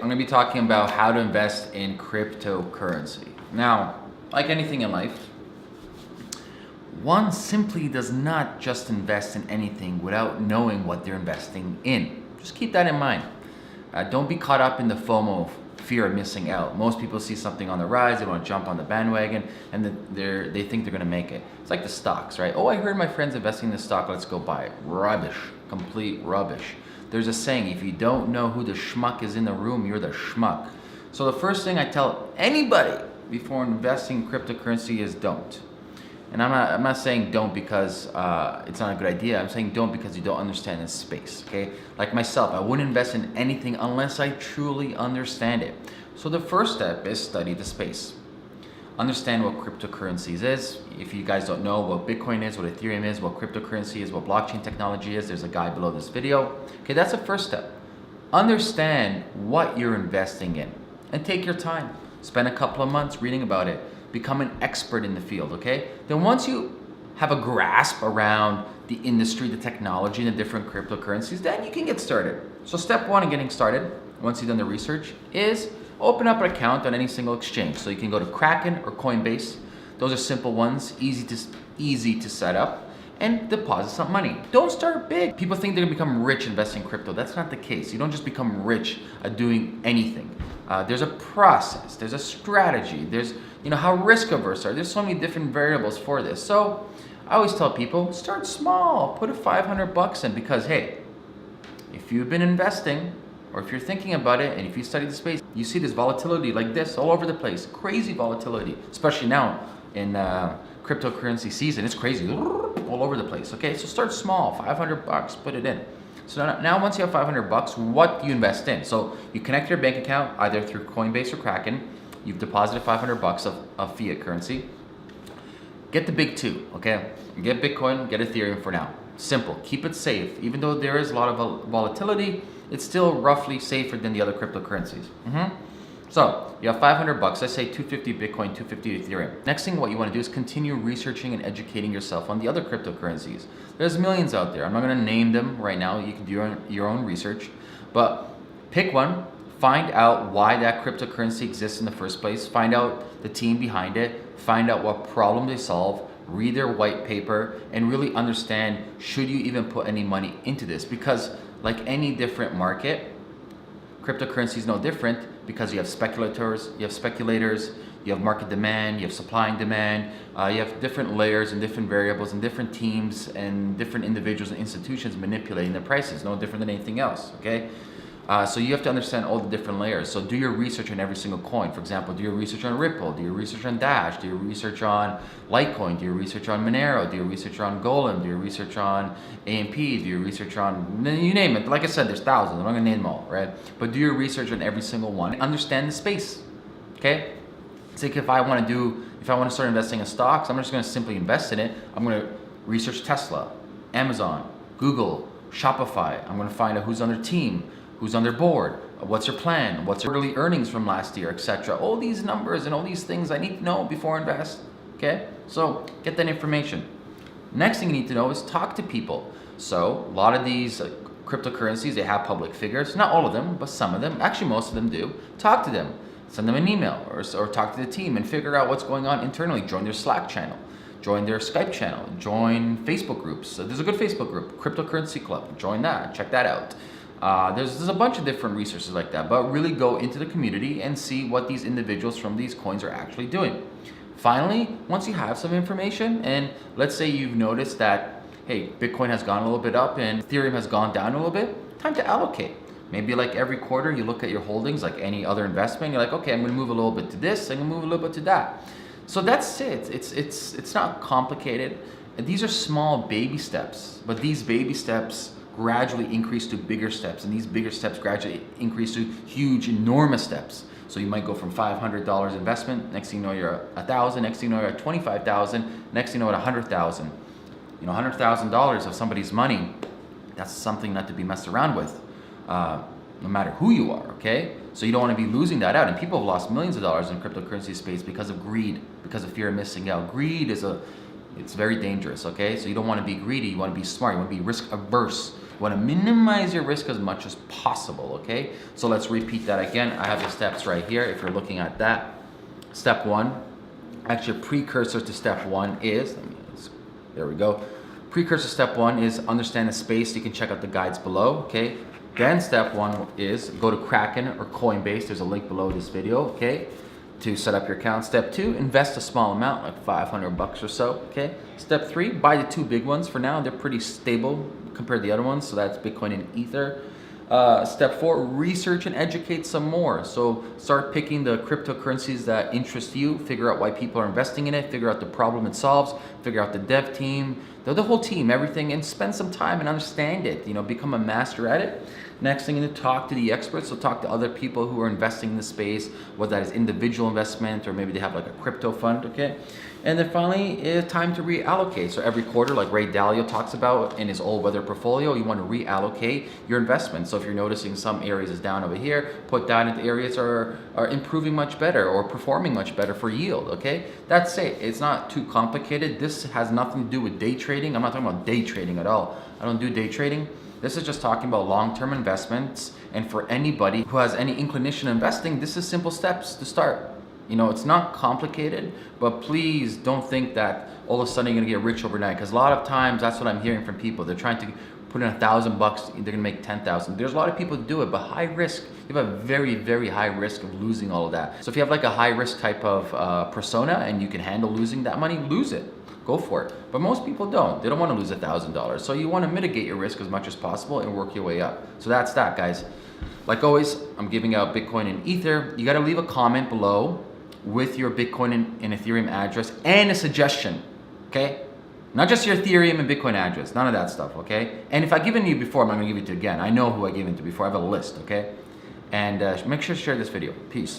I'm gonna be talking about how to invest in cryptocurrency. Now, like anything in life, one simply does not just invest in anything without knowing what they're investing in. Just keep that in mind. Don't be caught up in the FOMO, fear of missing out. Most people see something on the rise, they want to jump on the bandwagon, and they think they're going to make it. It's like the stocks, right? Oh, I heard my friend's investing in this stock, let's go buy it. Rubbish, complete rubbish. There's a saying, if you don't know who the schmuck is in the room, you're the schmuck. So the first thing I tell anybody before investing in cryptocurrency is don't. And I'm not saying don't because it's not a good idea. I'm saying don't because you don't understand this space, okay? Like myself, I wouldn't invest in anything unless I truly understand it. So the first step is study the space. Understand what cryptocurrencies is. If you guys don't know what Bitcoin is, what Ethereum is, what cryptocurrency is, what blockchain technology is, there's a guide below this video. Okay, that's the first step. Understand what you're investing in and take your time. Spend a couple of months reading about it. Become an expert in the field, okay? Then once you have a grasp around the industry, the technology, and the different cryptocurrencies, then you can get started. So step one in getting started, once you've done the research, is open up an account on any single exchange. So you can go to Kraken or Coinbase. Those are simple ones, easy to set up, and deposit some money. Don't start big. People think they're gonna become rich investing in crypto. That's not the case. You don't just become rich at doing anything. There's a process, there's a strategy, there's how risk averse are. There's so many different variables for this. So I always tell people, start small, put a $500 in, because hey, if you've been investing or if you're thinking about it and if you study the space, you see this volatility like this all over the place, crazy volatility, especially now in cryptocurrency season. It's crazy, all over the place. Okay, so start small, $500, put it in. So now once you have $500, what do you invest in? So you connect your bank account either through Coinbase or Kraken. You've deposited $500 of fiat currency. Get the big two, okay? Get Bitcoin, get Ethereum for now. Simple, keep it safe. Even though there is a lot of volatility, it's still roughly safer than the other cryptocurrencies. So you have $500, let's say 250 Bitcoin, 250 Ethereum. Next thing what you want to do is continue researching and educating yourself on the other cryptocurrencies. There's millions out there. I'm not going to name them right now. You can do your own research, but pick one. Find out why that cryptocurrency exists in the first place. Find out the team behind it. Find out what problem they solve. Read their white paper and really understand, should you even put any money into this? Because like any different market, cryptocurrency is no different, because you have speculators, you have market demand, you have supply and demand, you have different layers and different variables and different teams and different individuals and institutions manipulating the prices, no different than anything else, okay? So you have to understand all the different layers. So do your research on every single coin. For example, do your research on Ripple, do your research on Dash, do your research on Litecoin, do your research on Monero, do your research on Golem, do your research on AMP, do your research on, you name it. Like I said, there's thousands, I'm not gonna name them all, right? But do your research on every single one. Understand the space, okay? It's like if I wanna start investing in stocks, I'm just gonna simply invest in it. I'm gonna research Tesla, Amazon, Google, Shopify. I'm gonna find out who's on their team, who's on their board, what's their plan, what's their quarterly earnings from last year, etc. All these numbers and all these things I need to know before I invest, okay? So get that information. Next thing you need to know is talk to people. So a lot of these cryptocurrencies, they have public figures. Not all of them, but some of them. Actually, most of them do. Talk to them. Send them an email or talk to the team and figure out what's going on internally. Join their Slack channel. Join their Skype channel. Join Facebook groups. So there's a good Facebook group, Cryptocurrency Club. Join that. Check that out. There's a bunch of different resources like that, but really go into the community and see what these individuals from these coins are actually doing. Finally, once you have some information, and let's say you've noticed that, hey, Bitcoin has gone a little bit up and Ethereum has gone down a little bit, time to allocate. Maybe like every quarter you look at your holdings like any other investment, you're like, okay, I'm gonna move a little bit to this, I'm gonna move a little bit to that. So that's it. It's not complicated. These are small baby steps, but these baby steps gradually increase to bigger steps, and these bigger steps gradually increase to huge, enormous steps. So you might go from $500 investment, next thing you know you're at $1,000, next thing you know you're at $25,000, next thing you know at $100,000. $100,000 of somebody's money, that's something not to be messed around with, no matter who you are, okay? So you don't want to be losing that out, and people have lost millions of dollars in cryptocurrency space because of greed, because of fear of missing out. Greed is It's very dangerous, okay? So you don't want to be greedy, you want to be smart, you want to be risk averse. You want to minimize your risk as much as possible, okay? So let's repeat that again. I have the steps right here if you're looking at that. Step one, actually a precursor to step one is, there we go. Precursor step one is understand the space. You can check out the guides below, okay? Then step one is go to Kraken or Coinbase. There's a link below this video, okay? To set up your account. Step two, invest a small amount, like $500 or so, okay? Step three, buy the two big ones for now. They're pretty stable compared to the other ones, so that's Bitcoin and Ether. Step four, research and educate some more. So start picking the cryptocurrencies that interest you, figure out why people are investing in it, figure out the problem it solves, figure out the dev team, the whole team, everything, and spend some time and understand it, you know, become a master at it. Next thing, you need to talk to the experts, so talk to other people who are investing in the space, whether that is individual investment or maybe they have like a crypto fund, okay? And then finally, it's time to reallocate. So every quarter, like Ray Dalio talks about in his all-weather portfolio, you want to reallocate your investment. So if you're noticing some areas is down over here, put that into areas are improving much better or performing much better for yield, okay? That's it. It's not too complicated. This has nothing to do with day trading. I'm not talking about day trading at all. I don't do day trading. This is just talking about long-term investments, and for anybody who has any inclination in investing, this is simple steps to start. You know, it's not complicated, but please don't think that all of a sudden you're gonna get rich overnight, because a lot of times that's what I'm hearing from people. They're trying to put in $1,000, they're gonna make 10,000. There's a lot of people who do it, but high risk. You have a very, very high risk of losing all of that. So if you have like a high risk type of persona and you can handle losing that money, lose it. Go for it. But most people don't. They don't want to lose $1,000. So you want to mitigate your risk as much as possible and work your way up. So that's that, guys. Like always, I'm giving out Bitcoin and Ether. You got to leave a comment below with your Bitcoin and Ethereum address and a suggestion, okay? Not just your Ethereum and Bitcoin address. None of that stuff, okay? And if I've given you before, I'm not going to give it to you again. I know who I gave it to before. I have a list, okay? And make sure to share this video. Peace.